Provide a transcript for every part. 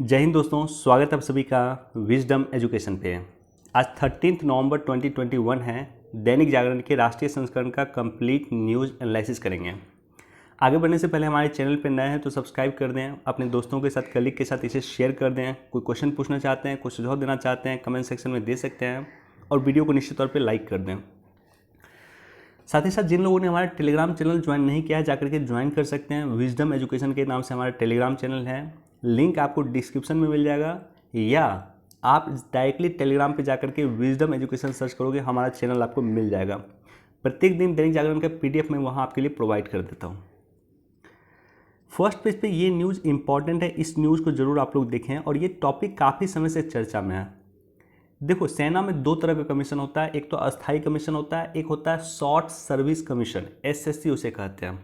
जय हिंद दोस्तों, स्वागत है आप सभी का विजडम एजुकेशन पे। आज 13 नवंबर 2021 है। दैनिक जागरण के राष्ट्रीय संस्करण का कंप्लीट न्यूज़ एनालिसिस करेंगे। आगे बढ़ने से पहले हमारे चैनल पे नए हैं तो सब्सक्राइब कर दें, अपने दोस्तों के साथ, कलीग के साथ इसे शेयर कर दें। कोई क्वेश्चन पूछना चाहते हैं, कोई सुझाव देना चाहते हैं, कमेंट सेक्शन में दे सकते हैं और वीडियो को निश्चित तौर पर लाइक कर दें। साथ ही साथ जिन लोगों ने हमारा टेलीग्राम चैनल ज्वाइन नहीं किया है, जाकर के ज्वाइन कर सकते हैं। विजडम एजुकेशन के नाम से हमारा टेलीग्राम चैनल है, लिंक आपको डिस्क्रिप्शन में मिल जाएगा, या आप डायरेक्टली टेलीग्राम पे जाकर के विजडम एजुकेशन सर्च करोगे, हमारा चैनल आपको मिल जाएगा। प्रत्येक दिन दैनिक जागरण का PDF मैं वहाँ आपके लिए प्रोवाइड कर देता हूँ। फर्स्ट पेज पे ये न्यूज़ इंपॉर्टेंट है, इस न्यूज़ को जरूर आप लोग देखें और ये टॉपिक काफ़ी समय से चर्चा में है। देखो, सेना में दो तरह का कमीशन होता है, एक तो अस्थायी कमीशन होता है, एक होता है शॉर्ट सर्विस कमीशन, SSC उसे कहते हैं।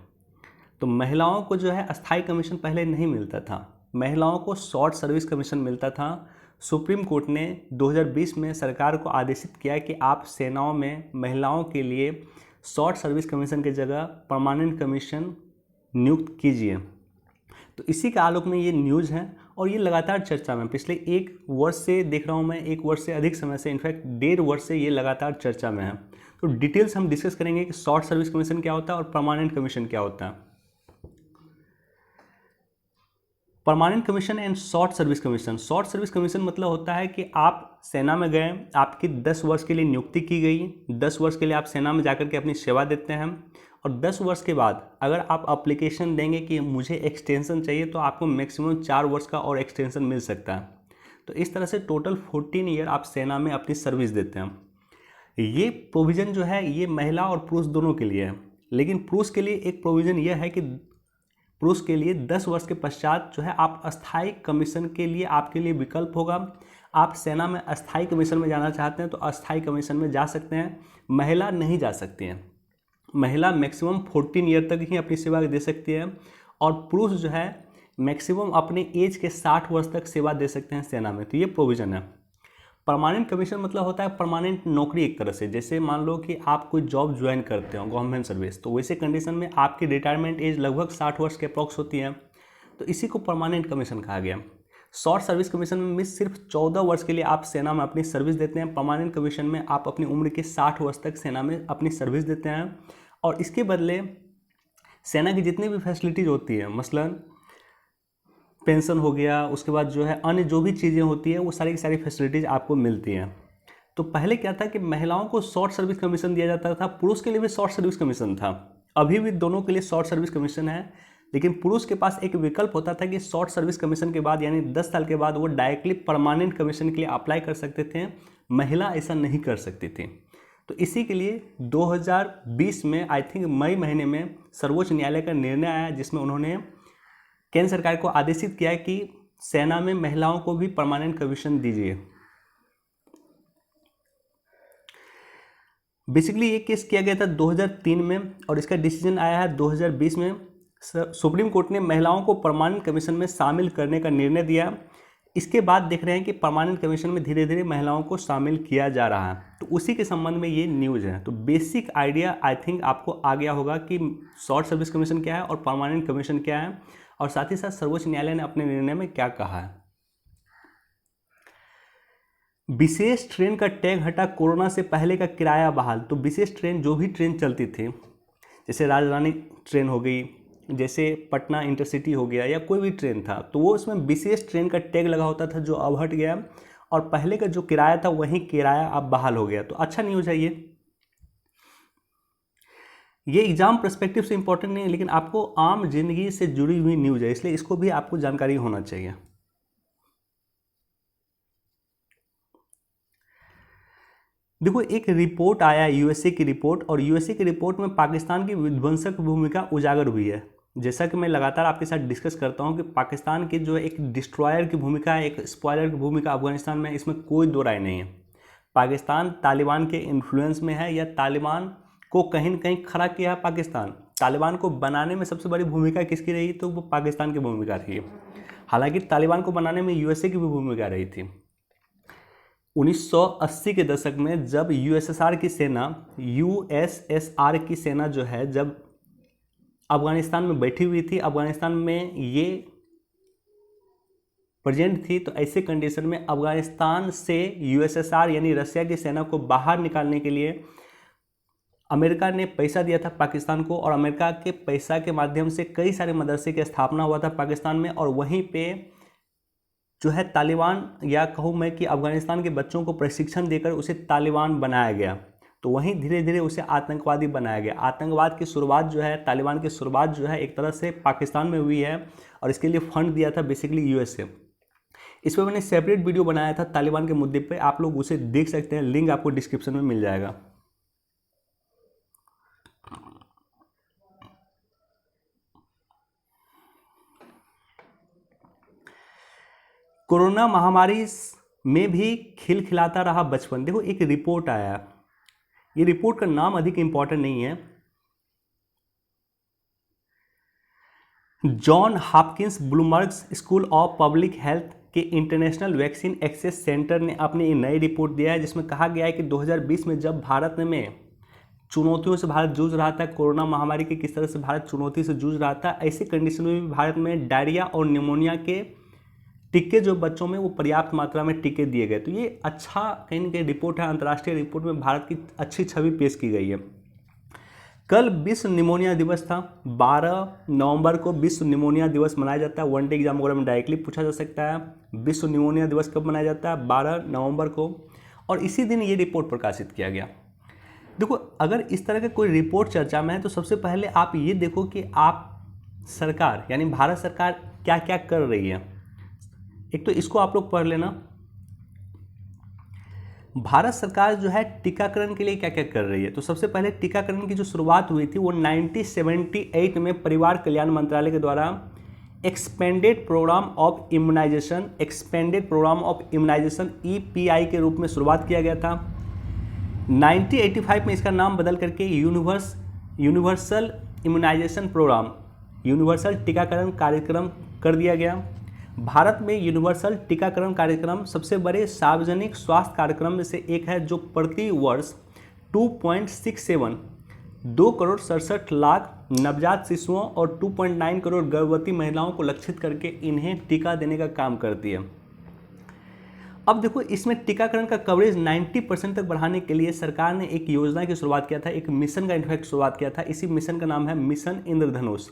तो महिलाओं को जो है अस्थायी कमीशन पहले नहीं मिलता था, महिलाओं को शॉर्ट सर्विस कमीशन मिलता था। सुप्रीम कोर्ट ने 2020 में सरकार को आदेशित किया कि आप सेनाओं में महिलाओं के लिए शॉर्ट सर्विस कमीशन की जगह परमानेंट कमीशन नियुक्त कीजिए। तो इसी के आलोक में ये न्यूज़ है और ये लगातार चर्चा में, पिछले एक वर्ष से देख रहा हूँ मैं, एक वर्ष से अधिक समय से, इनफैक्ट 1.5 वर्ष से ये लगातार चर्चा में है। तो डिटेल्स हम डिस्कस करेंगे कि शॉर्ट सर्विस कमीशन क्या होता है और परमानेंट कमीशन क्या होता है। Permanent commission and short service commission. Short service commission मतलब होता है कि आप सेना में गए, आपकी 10 वर्ष के लिए नियुक्ति की गई, 10 वर्ष के लिए आप सेना में जाकर के अपनी सेवा देते हैं और 10 वर्ष के बाद अगर आप एप्लीकेशन देंगे कि मुझे एक्सटेंशन चाहिए तो आपको मैक्सिमम 4 वर्ष का और एक्सटेंशन मिल सकता है। तो इस तरह से टोटल 14 ईयर आप सेना में अपनी सर्विस देते हैं। ये प्रोविज़न जो है ये महिला और पुरुष दोनों के लिए है, लेकिन पुरुष के लिए एक प्रोविज़न यह है कि पुरुष के लिए 10 वर्ष के पश्चात जो है आप अस्थायी कमीशन के लिए आपके लिए विकल्प होगा। आप सेना में अस्थायी कमीशन में जाना चाहते हैं तो अस्थायी कमीशन में जा सकते हैं, महिला नहीं जा सकती हैं। महिला मैक्सिमम 14 ईयर तक ही अपनी सेवा दे सकती है और पुरुष जो है मैक्सिमम अपने एज के 60 वर्ष तक सेवा दे सकते हैं सेना में। तो ये प्रोविज़न है। परमानेंट कमीशन मतलब होता है परमानेंट नौकरी एक तरह से। जैसे मान लो कि आप कोई जॉब ज्वाइन करते हो गवर्नमेंट सर्विस, तो वैसे कंडीशन में आपकी रिटायरमेंट एज लगभग 60 वर्ष के अप्रॉक्स होती है, तो इसी को परमानेंट कमीशन कहा गया। शॉर्ट सर्विस कमीशन में सिर्फ 14 वर्ष के लिए आप सेना में अपनी सर्विस देते हैं। परमानेंट कमीशन में आप अपनी उम्र के 60 वर्ष तक सेना में अपनी सर्विस देते हैं और इसके बदले सेना की जितनी भी फैसिलिटीज़ होती है, मसलन पेंशन हो गया, उसके बाद जो है अन्य जो भी चीज़ें होती हैं वो सारी की सारी फैसिलिटीज़ आपको मिलती हैं। तो पहले क्या था कि महिलाओं को शॉर्ट सर्विस कमीशन दिया जाता था, पुरुष के लिए भी शॉर्ट सर्विस कमीशन था, अभी भी दोनों के लिए शॉर्ट सर्विस कमीशन है। लेकिन पुरुष के पास एक विकल्प होता था कि शॉर्ट सर्विस कमीशन के बाद यानी 10 साल के बाद वो डायरेक्टली परमानेंट कमीशन के लिए अप्लाई कर सकते थे, महिला ऐसा नहीं कर सकती थी। तो इसी के लिए 2020 में आई थिंक मई महीने में सर्वोच्च न्यायालय का निर्णय आया, जिसमें उन्होंने केंद्र सरकार को आदेशित किया कि सेना में महिलाओं को भी परमानेंट कमीशन दीजिए। बेसिकली ये केस किया गया था 2003 में और इसका डिसीजन आया है 2020 में। सुप्रीम कोर्ट ने महिलाओं को परमानेंट कमीशन में शामिल करने का निर्णय दिया। इसके बाद देख रहे हैं कि परमानेंट कमीशन में धीरे धीरे महिलाओं को शामिल किया जा रहा है, तो उसी के संबंध में ये न्यूज़ है। तो बेसिक आइडिया आई थिंक आपको आ गया होगा कि शॉर्ट सर्विस कमीशन क्या है और परमानेंट कमीशन क्या है, और साथ ही साथ सर्वोच्च न्यायालय ने अपने निर्णय में क्या कहा है। विशेष ट्रेन का टैग हटा, कोरोना से पहले का किराया बहाल। तो विशेष ट्रेन, जो भी ट्रेन चलती थी, जैसे राजधानी ट्रेन हो गई, जैसे पटना इंटरसिटी हो गया, या कोई भी ट्रेन था, तो वो उसमें विशेष ट्रेन का टैग लगा होता था, जो अब हट गया और पहले का जो किराया था वही किराया अब बहाल हो गया। तो अच्छा न्यूज़ है ये एग्जाम पर्सपेक्टिव से इंपॉर्टेंट नहीं है, लेकिन आपको आम जिंदगी से जुड़ी हुई न्यूज़ है, इसलिए इसको भी आपको जानकारी होना चाहिए। देखो, एक रिपोर्ट आया USA की रिपोर्ट, और USA की रिपोर्ट में पाकिस्तान की विध्वंसक भूमिका उजागर हुई है। जैसा कि मैं लगातार आपके साथ डिस्कस करता हूं कि पाकिस्तान की जो एक डिस्ट्रॉयर की भूमिका है, एक स्पॉयलर की भूमिका अफगानिस्तान में, इसमें कोई दो राय नहीं है। पाकिस्तान तालिबान के इन्फ्लुएंस में है, या तालिबान को कहीं न कहीं खड़ा किया है पाकिस्तान। तालिबान को बनाने में सबसे बड़ी भूमिका किसकी रही, तो वो पाकिस्तान की भूमिका रही। हालांकि तालिबान को बनाने में USA की भी भूमिका रही थी। 1980 के दशक में जब USSR की सेना, USSR की सेना जो है, जब अफगानिस्तान में बैठी हुई थी, अफगानिस्तान में ये प्रेजेंट थी। तो ऐसे कंडीशन में अफगानिस्तान से यूएसएसआर यानी रसिया की सेना को बाहर निकालने के लिए अमेरिका ने पैसा दिया था पाकिस्तान को, और अमेरिका के पैसा के माध्यम से कई सारे मदरसे की स्थापना हुआ था पाकिस्तान में, और वहीं पे जो है तालिबान, या कहूँ मैं कि अफगानिस्तान के बच्चों को प्रशिक्षण देकर उसे तालिबान बनाया गया। तो वहीं धीरे धीरे उसे आतंकवादी बनाया गया। आतंकवाद की शुरुआत जो है, तालिबान की शुरुआत जो है एक तरह से पाकिस्तान में हुई है, और इसके लिए फंड दिया था बेसिकली यूएसए। इस पर मैंने सेपरेट वीडियो बनाया था तालिबान के मुद्दे पे, आप लोग उसे देख सकते हैं, लिंक आपको डिस्क्रिप्शन में मिल जाएगा। कोरोना महामारी में भी खिलखिलाता रहा बचपन। देखो एक रिपोर्ट आया, ये रिपोर्ट का नाम अधिक इंपॉर्टेंट नहीं है। John Hopkins Bloomberg school of public health के इंटरनेशनल वैक्सीन एक्सेस सेंटर ने अपनी नई रिपोर्ट दिया है, जिसमें कहा गया है कि 2020 में जब भारत में चुनौतियों से भारत जूझ रहा था, कोरोना महामारी के किस तरह से भारत चुनौती से जूझ रहा था, ऐसे कंडीशन में भी भारत में डायरिया और निमोनिया के टीके जो बच्चों में वो पर्याप्त मात्रा में टीके दिए गए। तो ये अच्छा कहीं ना कहीं रिपोर्ट है, अंतर्राष्ट्रीय रिपोर्ट में भारत की अच्छी छवि पेश की गई है। कल विश्व निमोनिया दिवस था, 12 नवंबर को विश्व निमोनिया दिवस मनाया जाता है। वन डे एग्जाम वगैरह में डायरेक्टली पूछा जा सकता है, विश्व निमोनिया दिवस कब मनाया जाता है? 12 नवंबर को, और इसी दिन ये रिपोर्ट प्रकाशित किया गया। देखो अगर इस तरह का कोई रिपोर्ट चर्चा में है तो सबसे पहले आप ये देखो कि आप सरकार यानी भारत सरकार क्या क्या कर रही है। एक तो इसको आप लोग पढ़ लेना, भारत सरकार जो है टीकाकरण के लिए क्या क्या कर रही है। तो सबसे पहले टीकाकरण की जो शुरुआत हुई थी वो 1978 में परिवार कल्याण मंत्रालय के द्वारा expanded programme of immunization EPI के रूप में शुरुआत किया गया था। 1985 में इसका नाम बदल करके यूनिवर्सल इम्यूनाइजेशन प्रोग्राम, यूनिवर्सल टीकाकरण कार्यक्रम कर दिया गया। भारत में यूनिवर्सल टीकाकरण कार्यक्रम सबसे बड़े सार्वजनिक स्वास्थ्य कार्यक्रम में से एक है, जो प्रति वर्ष 2 करोड़ 67 लाख नवजात शिशुओं और 2.9 करोड़ गर्भवती महिलाओं को लक्षित करके इन्हें टीका देने का काम करती है। अब देखो इसमें टीकाकरण का कवरेज 90% तक बढ़ाने के लिए सरकार ने एक योजना की शुरुआत किया था, एक मिशन का इनफैक्ट शुरुआत किया था। इसी मिशन का नाम है मिशन इंद्रधनुष,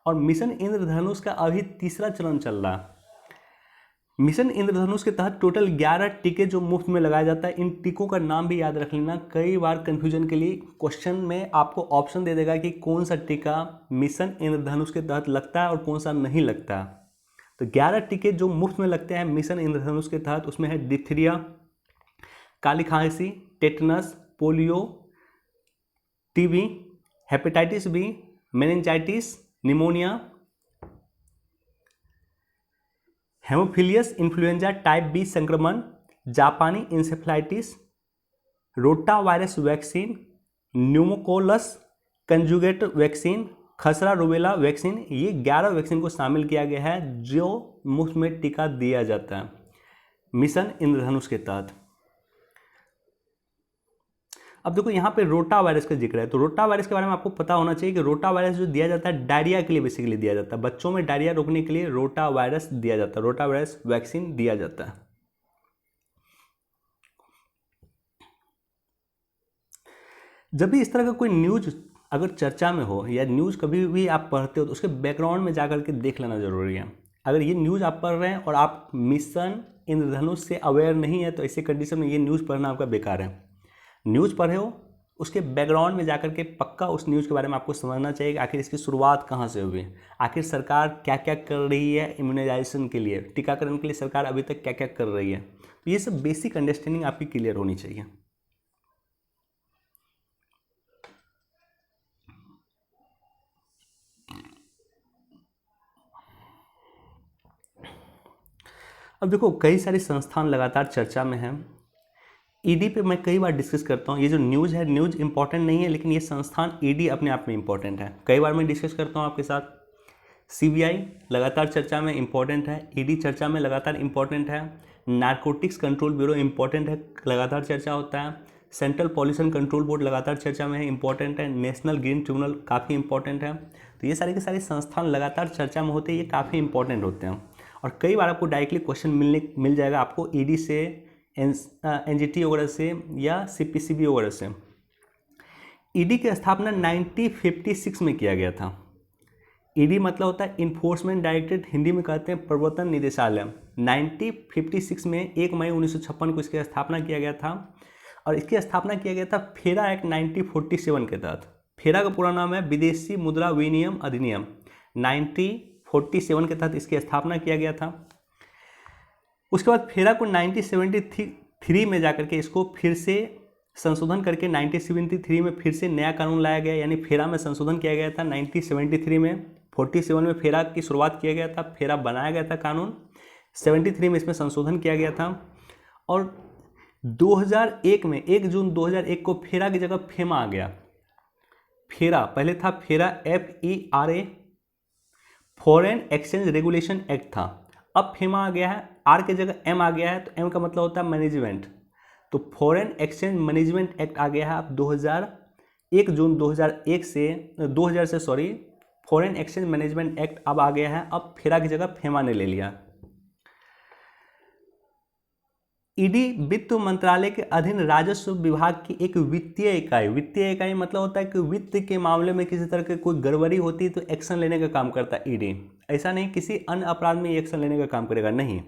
और मिशन इंद्रधनुष का अभी तीसरा चरण चल रहा है। मिशन इंद्रधनुष के तहत टोटल 11 टीके जो मुफ्त में लगाया जाता है। इन टीकों का नाम भी याद रख लेना, कई बार कंफ्यूजन के लिए क्वेश्चन में आपको ऑप्शन दे देगा कि कौन सा टीका मिशन इंद्रधनुष के तहत लगता है और कौन सा नहीं लगता है। तो 11 टीके जो मुफ्त में लगते हैं मिशन इंद्रधनुष के तहत, उसमें है डिप्थीरिया, काली खांसी, tetanus, polio, TB, hepatitis B, meningitis, pneumonia, haemophilus influenza type B संक्रमण, जापानी encephalitis, rota virus vaccine, pneumococcal conjugate vaccine, खसरा रुबेला वैक्सीन। ये 11 वैक्सीन को शामिल किया गया है जो मुफ्त में टीका दिया जाता है मिशन इंद्रधनुष के तहत। अब देखो यहाँ पे रोटा वायरस का जिक्र है, तो रोटा वायरस के बारे में आपको पता होना चाहिए कि रोटा वायरस जो दिया जाता है डायरिया के लिए बेसिकली दिया जाता है। बच्चों में डायरिया रोकने के लिए रोटा वायरस दिया जाता है, रोटा वायरस वैक्सीन दिया जाता है। जब भी इस तरह का कोई न्यूज अगर चर्चा में हो या न्यूज़ कभी भी आप पढ़ते हो तो उसके बैकग्राउंड में जाकर के देख लेना जरूरी है। अगर ये न्यूज़ आप पढ़ रहे हैं और आप मिशन इंद्रधनुष से अवेयर नहीं है तो ऐसे कंडीशन में ये न्यूज़ पढ़ना आपका बेकार है। न्यूज़ पढ़े हो उसके बैकग्राउंड में जाकर के पक्का उस न्यूज़ के बारे में आपको समझना चाहिए कि आखिर इसकी शुरुआत कहाँ से हुई, आखिर सरकार क्या क्या कर रही है इम्यूनाइजेशन के लिए, टीकाकरण के लिए सरकार अभी तक क्या क्या कर रही है। तो ये सब बेसिक अंडरस्टैंडिंग आपकी क्लियर होनी चाहिए। अब देखो कई सारे संस्थान लगातार चर्चा में हैं। ईडी पे मैं कई बार डिस्कस करता हूँ। ये जो न्यूज़ है, न्यूज़ इंपॉर्टेंट नहीं है, लेकिन ये संस्थान ईडी अपने आप में इंपॉर्टेंट है। कई बार मैं डिस्कस करता हूँ आपके साथ। सीबीआई लगातार चर्चा में इंपॉर्टेंट है, ईडी चर्चा में लगातार इंपॉर्टेंट है, नारकोटिक्स कंट्रोल ब्यूरो इंपॉर्टेंट है, लगातार चर्चा होता है, सेंट्रल पॉल्यूशन कंट्रोल बोर्ड लगातार चर्चा में है, इंपॉर्टेंट है, नेशनल ग्रीन ट्रिब्यूनल काफ़ी इंपॉर्टेंट है। तो ये सारे के सारे संस्थान लगातार चर्चा में होते हैं, ये काफ़ी इंपॉर्टेंट होते हैं। और कई बार आपको डायरेक्टली क्वेश्चन मिल जाएगा आपको ईडी से, एनजीटी वगैरह से या सीपीसीबी वगैरह से। ईडी की स्थापना 1956 में किया गया था। ईडी मतलब होता है इन्फोर्समेंट डायरेक्टरेट, हिंदी में कहते हैं प्रवर्तन निदेशालय। 1956 में 1 मई 1956 को इसकी स्थापना किया गया था और इसकी स्थापना किया गया था फेरा एक्ट 1947 के तहत। फेरा का पूरा नाम है विदेशी मुद्रा विनिमय अधिनियम। 1947 के तहत इसकी स्थापना किया गया था। उसके बाद फेरा को 1973 में जाकर के इसको फिर से संशोधन करके 1973 में फिर से नया कानून लाया गया, यानी फेरा में संशोधन किया गया था 1973 में। 47 में फेरा की शुरुआत किया गया था, फेरा बनाया गया था कानून, 73 में इसमें संशोधन किया गया था और 2001 में 1 जून 2001 को फेरा की जगह फेमा आ गया। फेरा पहले था फेरा FERA, foreign exchange regulation act था, अब फेमा आ गया है, आर की जगह एम आ गया है, तो एम का मतलब होता है मैनेजमेंट, तो फॉरेन एक्सचेंज मैनेजमेंट एक्ट आ गया है अब 1 जून 2001 से फॉरेन एक्सचेंज मैनेजमेंट एक्ट अब आ गया है, अब फेरा की जगह फेमा ने ले लिया। ईडी वित्त मंत्रालय के अधीन राजस्व विभाग की एक वित्तीय इकाई, वित्तीय इकाई मतलब होता है कि वित्त के मामले में किसी तरह की कोई गड़बड़ी होती है तो एक्शन लेने का काम करता है ईडी। ऐसा नहीं किसी अन्य अपराध में एक्शन लेने का काम करेगा, नहीं,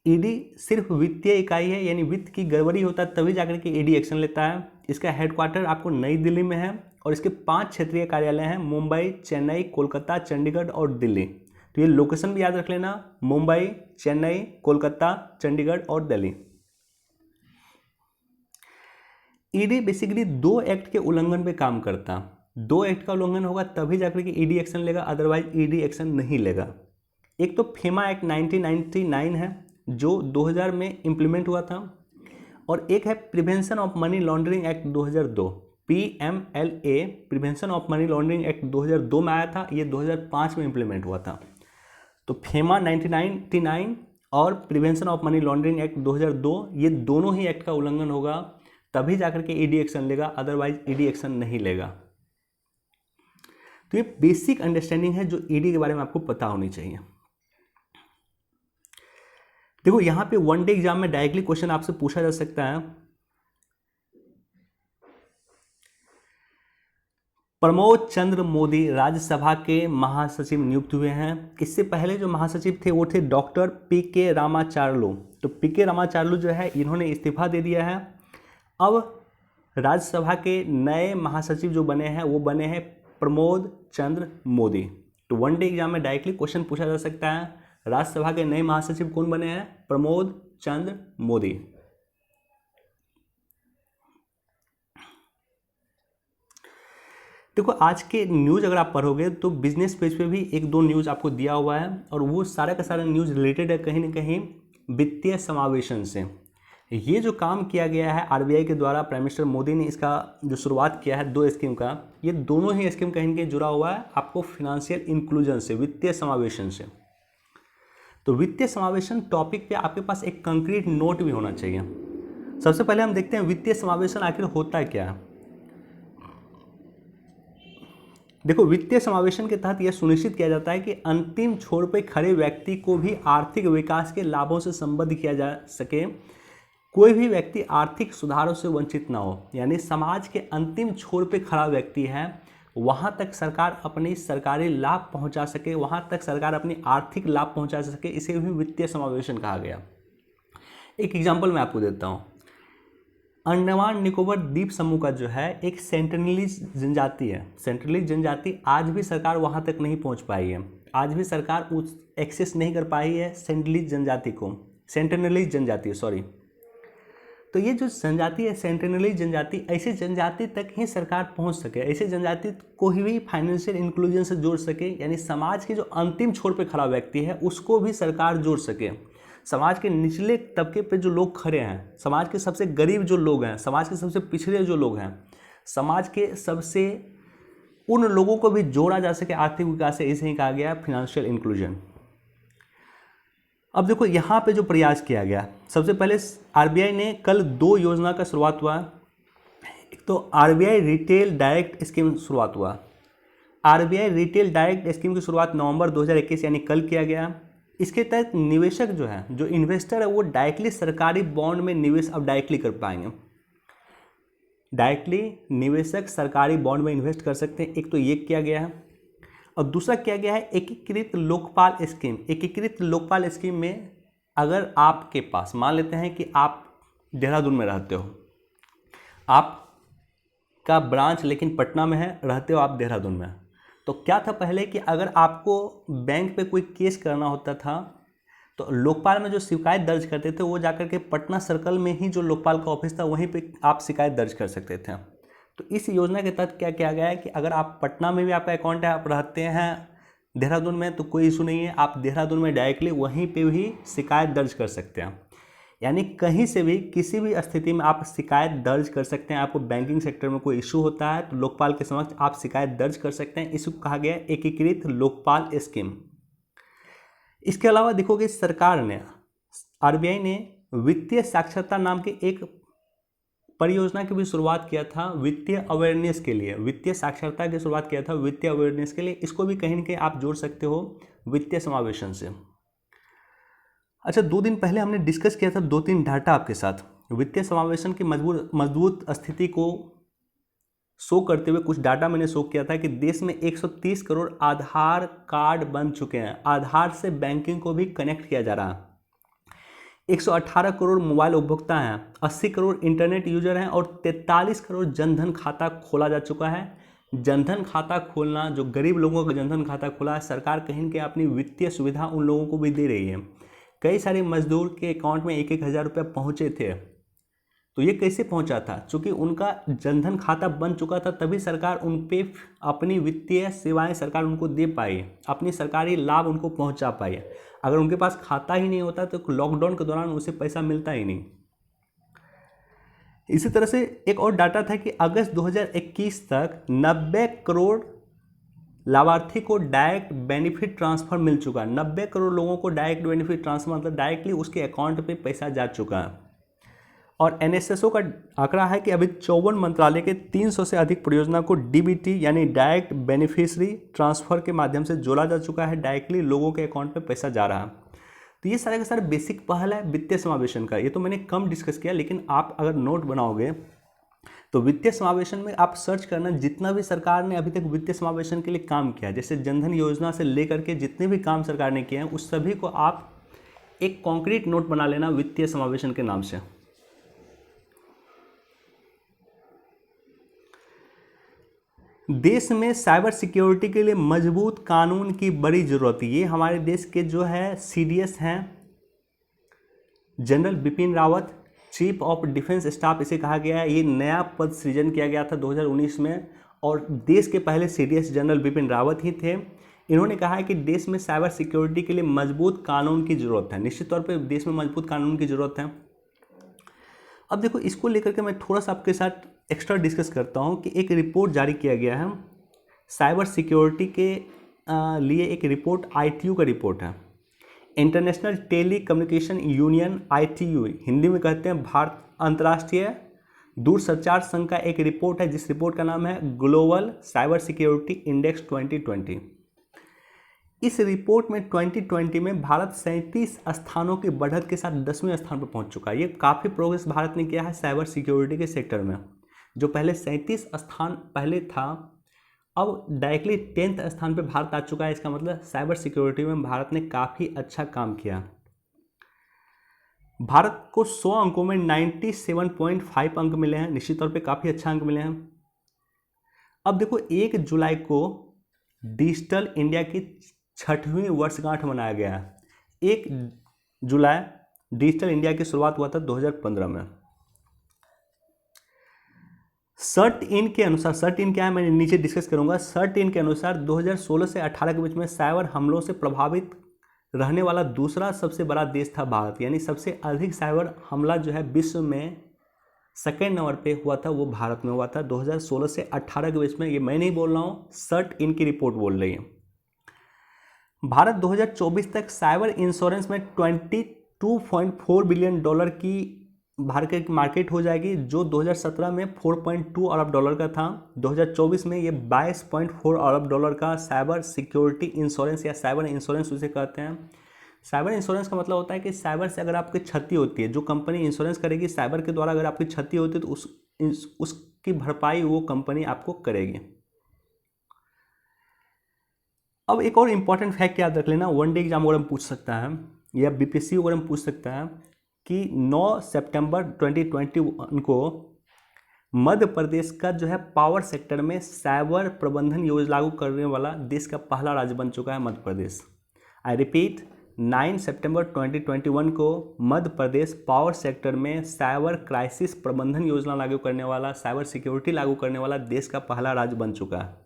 ईडी सिर्फ वित्तीय इकाई है, यानी वित्त की गड़बड़ी होता है तभी जाकर के ईडी एक्शन लेता है। इसका हेडक्वार्टर आपको नई दिल्ली में है और इसके 5 क्षेत्रीय कार्यालय हैं, मुंबई, चेन्नई, कोलकाता, चंडीगढ़ और दिल्ली। तो ये लोकेशन भी याद रख लेना, मुंबई, चेन्नई, कोलकाता, चंडीगढ़ और दिल्ली। ईडी बेसिकली 2 एक्ट के उल्लंघन पे काम करता, 2 एक्ट का उल्लंघन होगा तभी जाकर के ईडी एक्शन लेगा, अदरवाइज ईडी एक्शन नहीं लेगा। एक तो फेमा एक्ट 1999 है जो 2000 में इम्प्लीमेंट हुआ था और एक है prevention of money laundering act 2002, PMLA, prevention of money laundering act 2002 में आया था, ये 2005 में इम्प्लीमेंट हुआ था। तो फेमा 1999 और prevention of money laundering act 2002, ये दोनों ही एक्ट का उल्लंघन होगा तभी जाकर के ईडी एक्शन लेगा, अदरवाइज ईडी एक्शन नहीं लेगा। तो ये बेसिक अंडरस्टैंडिंग है जो ईडी के बारे में आपको पता होनी चाहिए। देखो यहाँ पे वन डे एग्जाम में डायरेक्टली क्वेश्चन आपसे पूछा जा सकता है, प्रमोद चंद्र मोदी राज्यसभा के महासचिव नियुक्त हुए हैं। इससे पहले जो महासचिव थे वो थे डॉक्टर PK रामाचार्लू। तो PK रामाचार्लू जो है इन्होंने इस्तीफा दे दिया है। अब राज्यसभा के नए महासचिव जो बने हैं वो बने हैं प्रमोद चंद्र मोदी। तो वन डे एग्जाम में डायरेक्टली क्वेश्चन पूछा जा सकता है, राज्यसभा के नए महासचिव कौन बने हैं? प्रमोद चंद्र मोदी। देखो आज के न्यूज़ अगर आप पढ़ोगे तो बिजनेस पेज पे भी 1-2 न्यूज़ आपको दिया हुआ है और वो सारा का सारा न्यूज़ रिलेटेड है कहीं ना कहीं वित्तीय समावेशन से। ये जो काम किया गया है RBI के द्वारा, प्राइम मिनिस्टर मोदी ने इसका जो शुरुआत किया है 2 स्कीम का, ये दोनों ही स्कीम कहीं ना कहीं जुड़ा हुआ है आपको फिनेंशियल इंक्लूजन से, वित्तीय समावेशन से। तो वित्तीय समावेशन टॉपिक पे आपके पास एक कंक्रीट नोट भी होना चाहिए। सबसे पहले हम देखते हैं वित्तीय समावेशन आखिर होता है क्या है। देखो वित्तीय समावेशन के तहत यह सुनिश्चित किया जाता है कि अंतिम छोर पर खड़े व्यक्ति को भी आर्थिक विकास के लाभों से संबद्ध किया जा सके, कोई भी व्यक्ति आर्थिक सुधारों से वंचित ना हो। यानी समाज के अंतिम छोर पे खड़ा व्यक्ति है वहाँ तक सरकार अपनी सरकारी लाभ पहुँचा सके, वहाँ तक सरकार अपनी आर्थिक लाभ पहुँचा सके, इसे भी वित्तीय समावेशन कहा गया। एक एग्जाम्पल मैं आपको देता हूँ। अंडमान निकोबार द्वीप समूह का जो है एक सेंटिनलीज जनजाति है। सेंटिनलीज जनजाति आज भी सरकार वहाँ तक नहीं पहुँच पाई है, आज भी सरकार उस एक्सेस नहीं कर पाई है सेंटिनलीज जनजाति को, सेंटिनलीज जनजाति सॉरी। तो ये जो जनजाति है सेंटिनलीज जनजाति, ऐसे जनजाति तक ही सरकार पहुंच सके, ऐसे जनजाति को ही भी फाइनेंशियल इंक्लूजन से जोड़ सके, यानी समाज के जो अंतिम छोर पे खड़ा व्यक्ति है उसको भी सरकार जोड़ सके। समाज के निचले तबके पे जो लोग खड़े हैं, समाज के सबसे गरीब जो लोग हैं, समाज के सबसे पिछड़े जो लोग हैं, समाज के सबसे उन लोगों को भी जोड़ा जा सके आर्थिक विकास से, इसे ही कहा गया फाइनेंशियल इंक्लूजन। अब देखो यहाँ पे जो प्रयास किया गया, सबसे पहले RBI ने कल 2 योजना का शुरुआत हुआ। एक तो RBI रिटेल डायरेक्ट स्कीम शुरुआत हुआ। RBI रिटेल डायरेक्ट स्कीम की शुरुआत नवंबर 2021 यानी कल किया गया। इसके तहत निवेशक जो है, जो इन्वेस्टर है, वो डायरेक्टली सरकारी बॉन्ड में निवेश अब डायरेक्टली कर पाएंगे। डायरेक्टली निवेशक सरकारी बॉन्ड में इन्वेस्ट कर सकते हैं। एक तो ये किया गया है, और दूसरा किया गया है एकीकृत लोकपाल स्कीम। एकीकृत लोकपाल स्कीम में अगर आपके पास, मान लेते हैं कि आप देहरादून में रहते हो, आपका ब्रांच लेकिन पटना में है, रहते हो आप देहरादून में, तो क्या था पहले कि अगर आपको बैंक पे कोई केस करना होता था तो लोकपाल में जो शिकायत दर्ज करते थे वो जाकर के पटना सर्कल में ही जो लोकपाल का ऑफिस था वहीं पे आप शिकायत दर्ज कर सकते थे। तो इस योजना के तहत क्या किया गया है कि अगर आप पटना में भी आपका अकाउंट है, आप रहते हैं देहरादून में, तो कोई इशू नहीं है, आप देहरादून में डायरेक्टली वहीं पे भी शिकायत दर्ज कर सकते हैं। यानी कहीं से भी किसी भी स्थिति में आप शिकायत दर्ज कर सकते हैं। आपको बैंकिंग सेक्टर में कोई इशू होता है तो लोकपाल के समक्ष आप शिकायत दर्ज कर सकते हैं। इसको कहा गया है एकीकृत लोकपाल स्कीम। इसके अलावा देखोगे सरकार ने, आरबीआई ने वित्तीय साक्षरता नाम के एक परियोजना की भी शुरुआत किया था वित्तीय अवेयरनेस के लिए। वित्तीय साक्षरता की शुरुआत किया था वित्तीय अवेयरनेस के लिए। इसको भी कहीं ना कहीं आप जोड़ सकते हो वित्तीय समावेशन से। अच्छा, 2 दिन पहले हमने डिस्कस किया था 2-3 डाटा आपके साथ वित्तीय समावेशन की मजबूत स्थिति को शो करते हुए। कुछ डाटा मैंने शो किया था कि देश में 130 करोड़ आधार कार्ड बन चुके हैं। आधार से बैंकिंग को भी कनेक्ट किया जा रहा है। 118 करोड़ मोबाइल उपभोक्ता हैं, 80 करोड़ इंटरनेट यूजर हैं और 43 करोड़ जनधन खाता खोला जा चुका है। जनधन खाता खोलना, जो गरीब लोगों का जनधन खाता खोला है, सरकार कहीं के अपनी वित्तीय सुविधा उन लोगों को भी दे रही है। कई सारे मजदूर के अकाउंट में 1-1 हज़ार रुपये पहुँचे थे। तो ये कैसे पहुंचा था? चूँकि उनका जनधन खाता बन चुका था, तभी सरकार उन पे अपनी वित्तीय सेवाएं सरकार उनको दे पाई, अपनी सरकारी लाभ उनको पहुंचा पाई। अगर उनके पास खाता ही नहीं होता तो लॉकडाउन के दौरान उसे पैसा मिलता ही नहीं। इसी तरह से एक और डाटा था कि अगस्त 2021 तक 90 करोड़ लाभार्थी को डायरेक्ट बेनिफिट ट्रांसफर मिल चुका है। 90 करोड़ लोगों को डायरेक्ट बेनिफिट ट्रांसफर मतलब डायरेक्टली उसके अकाउंट पे पैसा जा चुका है। और एनएसएसओ का आंकड़ा है कि अभी 54 मंत्रालय के 300 से अधिक परियोजना को डीबीटी यानी डायरेक्ट बेनिफिशियरी ट्रांसफर के माध्यम से जोड़ा जा चुका है। डायरेक्टली लोगों के अकाउंट में पैसा जा रहा है। तो ये सारे का सारा बेसिक पहल है वित्तीय समावेशन का। ये तो मैंने कम डिस्कस किया, लेकिन आप अगर नोट बनाओगे तो वित्तीय समावेशन में आप सर्च करना, जितना भी सरकार ने अभी तक वित्तीय समावेशन के लिए काम किया, जैसे जनधन योजना से लेकर के जितने भी काम सरकार ने किए हैं, उस सभी को आप एक कॉन्क्रीट नोट बना लेना वित्तीय समावेशन के नाम से। देश में साइबर सिक्योरिटी के लिए मजबूत कानून की बड़ी ज़रूरत है। ये हमारे देश के जो है सीडीएस हैं, general Bipin Rawat, chief of defence staff इसे कहा गया है। ये नया पद सृजन किया गया था 2019 में, और देश के पहले सीडीएस जनरल बिपिन रावत ही थे। इन्होंने कहा है कि देश में साइबर सिक्योरिटी के लिए मजबूत कानून की ज़रूरत है। निश्चित तौर पर देश में मजबूत कानून की ज़रूरत है। अब देखो, इसको लेकर के मैं थोड़ा सा आपके साथ एक्स्ट्रा डिस्कस करता हूं कि एक रिपोर्ट जारी किया गया है साइबर सिक्योरिटी के लिए। एक रिपोर्ट ITU का रिपोर्ट है, international telecommunication union, ITU Hindi में कहते हैं भारत अंतर्राष्ट्रीय दूरसंचार संघ का एक रिपोर्ट है, जिस रिपोर्ट का नाम है ग्लोबल साइबर सिक्योरिटी इंडेक्स 2020। इस रिपोर्ट में 2020 में भारत 37 स्थानों की बढ़त के साथ 10वें स्थान पर पहुंच चुका है। ये काफ़ी प्रोग्रेस भारत ने किया है साइबर सिक्योरिटी के सेक्टर में। जो पहले 37 स्थान पहले था, अब डायरेक्टली 10th स्थान पर भारत आ चुका है। इसका मतलब साइबर सिक्योरिटी में भारत ने काफ़ी अच्छा काम किया। भारत को 100 अंकों में 97.5 अंक मिले हैं। निश्चित तौर पे काफ़ी अच्छा अंक मिले हैं। अब देखो, 1 जुलाई को डिजिटल इंडिया की 6वीं वर्षगांठ मनाया गया है। 1 जुलाई डिजिटल इंडिया की शुरुआत हुआ था 2015 में। सर्ट इन के अनुसार, सर्ट इन क्या है मैं नीचे डिस्कस करूंगा। सर्ट इन के अनुसार 2016 से 18 के बीच में साइबर हमलों से प्रभावित रहने वाला दूसरा सबसे बड़ा देश था भारत। यानी सबसे अधिक साइबर हमला जो है विश्व में 2nd नंबर पे हुआ था, वो भारत में हुआ था 2016 से 18 के बीच में। ये मैं नहीं बोल रहा हूँ, सर्ट इन की रिपोर्ट बोल रही है। भारत 2024 तक साइबर इंश्योरेंस में $22.4 बिलियन की भारत की मार्केट हो जाएगी, जो 2017 में $4.2 अरब का था। 2024 में ये $22.4 अरब का साइबर सिक्योरिटी इंश्योरेंस या साइबर इंश्योरेंस उसे कहते हैं, साइबर इंश्योरेंस का मतलब होता है कि साइबर से अगर आपकी क्षति होती है, जो कंपनी इंश्योरेंस करेगी साइबर के द्वारा, अगर आपकी क्षति होती है तो उसकी भरपाई वो कंपनी आपको करेगी। अब एक और इम्पॉर्टेंट फैक्ट याद रख लेना, वन डे एग्जाम अगर हम पूछ सकता है या बीपीएससी अगर हम पूछ सकता है कि 9 सितंबर 2021 को मध्य प्रदेश का जो है पावर सेक्टर में साइबर प्रबंधन योजना लागू करने वाला देश का पहला राज्य बन चुका है मध्य प्रदेश। आई रिपीट, 9 सितंबर 2021 को मध्य प्रदेश पावर सेक्टर में साइबर क्राइसिस प्रबंधन योजना लागू करने वाला, साइबर सिक्योरिटी लागू करने वाला देश का पहला राज्य बन चुका है।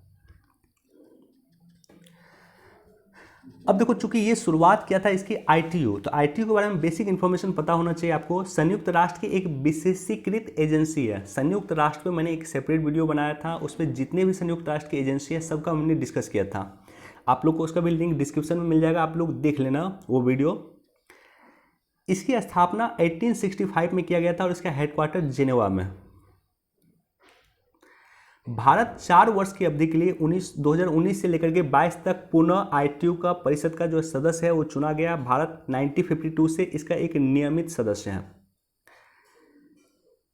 अब देखो, चूंकि ये शुरुआत किया था इसकी आईटीयू, तो आईटीयू के बारे में बेसिक इन्फॉर्मेशन पता होना चाहिए आपको। संयुक्त राष्ट्र की एक विशेषीकृत एजेंसी है। संयुक्त राष्ट्र पे मैंने एक सेपरेट वीडियो बनाया था, उसमें जितने भी संयुक्त राष्ट्र की एजेंसी है सबका हमने डिस्कस किया था। आप लोग को उसका भी लिंक डिस्क्रिप्शन में मिल जाएगा, आप लोग देख लेना वो वीडियो। इसकी स्थापना 1865 में किया गया था और इसका हेडक्वार्टर जिनेवा में। भारत 4 वर्ष की अवधि के लिए 2019 से लेकर के 22 तक पुनः आईटीयू का परिषद का जो सदस्य है वो चुना गया। भारत 1952 से इसका एक नियमित सदस्य है।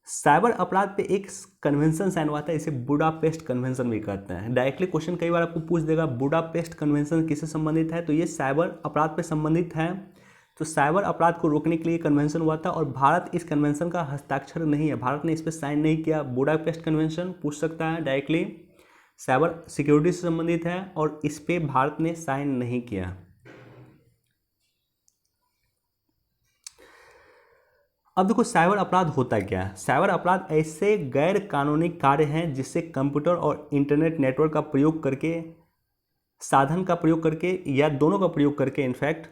साइबर अपराध पे एक कन्वेंशन साइन हुआ था, इसे बुडापेस्ट कन्वेंशन भी कहते हैं। डायरेक्टली क्वेश्चन कई बार आपको पूछ देगा बुडापेस्ट कन्वेंशन किससे संबंधित है, तो ये साइबर अपराध पे संबंधित है। तो साइबर अपराध को रोकने के लिए कन्वेंशन हुआ था और भारत इस कन्वेंशन का हस्ताक्षर नहीं है, भारत ने इस पर साइन नहीं किया। बुडापेस्ट कन्वेंशन पूछ सकता है डायरेक्टली, साइबर सिक्योरिटी से संबंधित है और इस पे भारत ने साइन नहीं किया। अब देखो, साइबर अपराध होता क्या है। साइबर अपराध ऐसे गैर कानूनी कार्य हैं जिससे कंप्यूटर और इंटरनेट नेटवर्क का प्रयोग करके, साधन का प्रयोग करके या दोनों का प्रयोग करके इनफैक्ट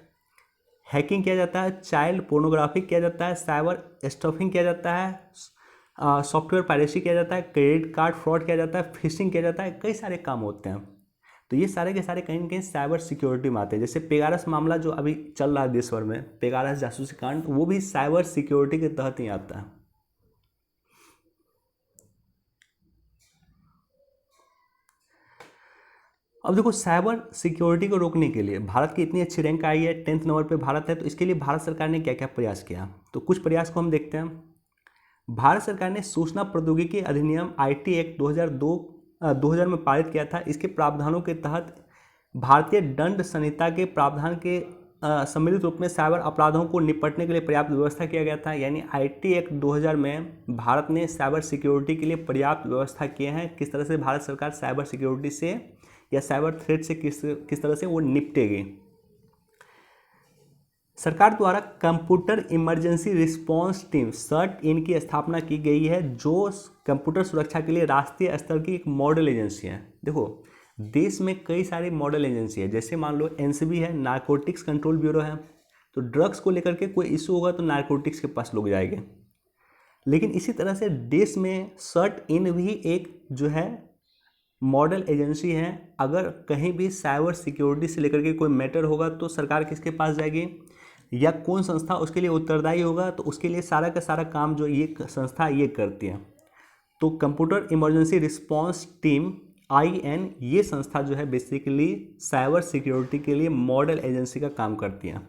हैकिंग किया जाता है, चाइल्ड पोर्नोग्राफी किया जाता है, साइबर स्टफिंग किया जाता है, सॉफ्टवेयर पायरेसी किया जाता है, क्रेडिट कार्ड फ्रॉड किया जाता है, फिशिंग किया जाता है, कई सारे काम होते हैं। तो ये सारे के सारे कहीं ना कहीं साइबर सिक्योरिटी में आते हैं। जैसे पेगारस मामला जो अभी चल रहा है देश भर में, पेगारस जासूसी कांड, वो भी साइबर सिक्योरिटी के तहत ही आता है। अब देखो, साइबर सिक्योरिटी को रोकने के लिए भारत की इतनी अच्छी रैंक आई है, 10th नंबर पे भारत है, तो इसके लिए भारत सरकार ने क्या क्या प्रयास किया, तो कुछ प्रयास को हम देखते हैं। भारत सरकार ने सूचना प्रौद्योगिकी अधिनियम आईटी एक्ट 2000 में पारित किया था। इसके प्रावधानों के तहत भारतीय दंड संहिता के प्रावधान के सम्मिलित रूप में साइबर अपराधों को निपटने के लिए पर्याप्त व्यवस्था किया गया था। यानी आईटी एक्ट 2000 में भारत ने साइबर सिक्योरिटी के लिए पर्याप्त व्यवस्था किए हैं। किस तरह से भारत सरकार साइबर सिक्योरिटी से या साइबर थ्रेट से किस तरह से वो निपटेगी। सरकार द्वारा computer emergency response team CERT In की स्थापना की गई है, जो कंप्यूटर सुरक्षा के लिए राष्ट्रीय स्तर की एक मॉडल एजेंसी है। देखो, देश में कई सारी मॉडल एजेंसी है, जैसे मान लो एनसीबी है, नारकोटिक्स कंट्रोल ब्यूरो है, तो ड्रग्स को लेकर के कोई इशू होगा तो नारकोटिक्स के पास लोग जाएंगे। लेकिन इसी तरह से देश में सर्ट इन भी एक जो है मॉडल एजेंसी है। अगर कहीं भी साइबर सिक्योरिटी से लेकर के कोई मैटर होगा तो सरकार किसके पास जाएगी या कौन संस्था उसके लिए उत्तरदायी होगा, तो उसके लिए सारा का सारा काम जो ये संस्था ये करती है। तो computer emergency response team IN ये संस्था जो है बेसिकली साइबर सिक्योरिटी के लिए मॉडल एजेंसी का काम करती है।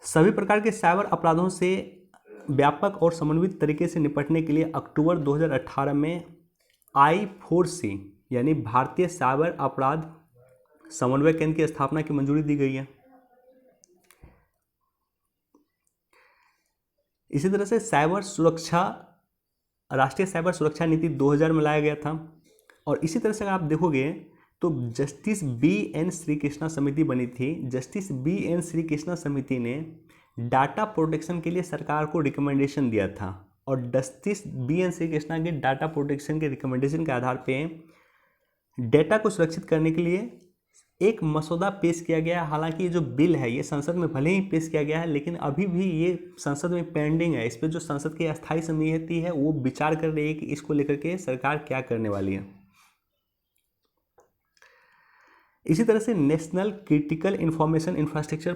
सभी प्रकार के साइबर अपराधों से व्यापक और समन्वित तरीके से निपटने के लिए अक्टूबर 2018 में I4C यानी भारतीय साइबर अपराध समन्वय केंद्र की स्थापना की मंजूरी दी गई है। इसी तरह से साइबर सुरक्षा, राष्ट्रीय साइबर सुरक्षा नीति 2000 में लाया गया था। और इसी तरह से अगर आप देखोगे तो जस्टिस BN श्रीकृष्णा समिति बनी थी। जस्टिस BN श्रीकृष्णा समिति ने डाटा प्रोटेक्शन के लिए सरकार को रिकमेंडेशन दिया था और जस्टिस BN श्रीकृष्णा के डाटा प्रोटेक्शन के रिकमेंडेशन के आधार पे डेटा को सुरक्षित करने के लिए एक मसौदा पेश किया गया। हालांकि ये जो बिल है ये संसद में भले ही पेश किया गया है, लेकिन अभी भी ये संसद में पेंडिंग है। इस पर जो संसद की अस्थायी समिति है वो विचार कर रही है कि इसको लेकर के सरकार क्या करने वाली है। इसी तरह से national critical information infrastructure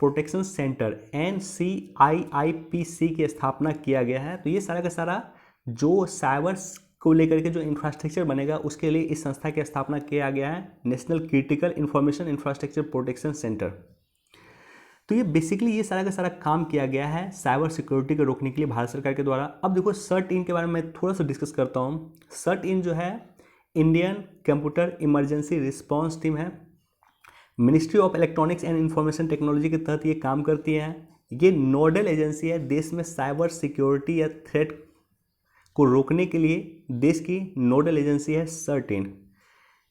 protection centre NCIIPC की स्थापना किया गया है। तो ये सारा का सारा जो साइबर को लेकर के जो इंफ्रास्ट्रक्चर बनेगा उसके लिए इस संस्था की स्थापना किया गया है, national critical information infrastructure protection centre. तो ये बेसिकली ये सारा का सारा काम किया गया है साइबर सिक्योरिटी को रोकने के लिए भारत सरकार के द्वारा। अब देखो सर्ट इन के बारे में थोड़ा सा डिस्कस करता हूँ। सर्ट इन जो है Indian computer emergency response team है, ministry of electronics and information technology के तहत ये काम करती है। ये नोडल एजेंसी है देश में साइबर सिक्योरिटी या थ्रेट को रोकने के लिए, देश की नोडल एजेंसी है सर्ट इन।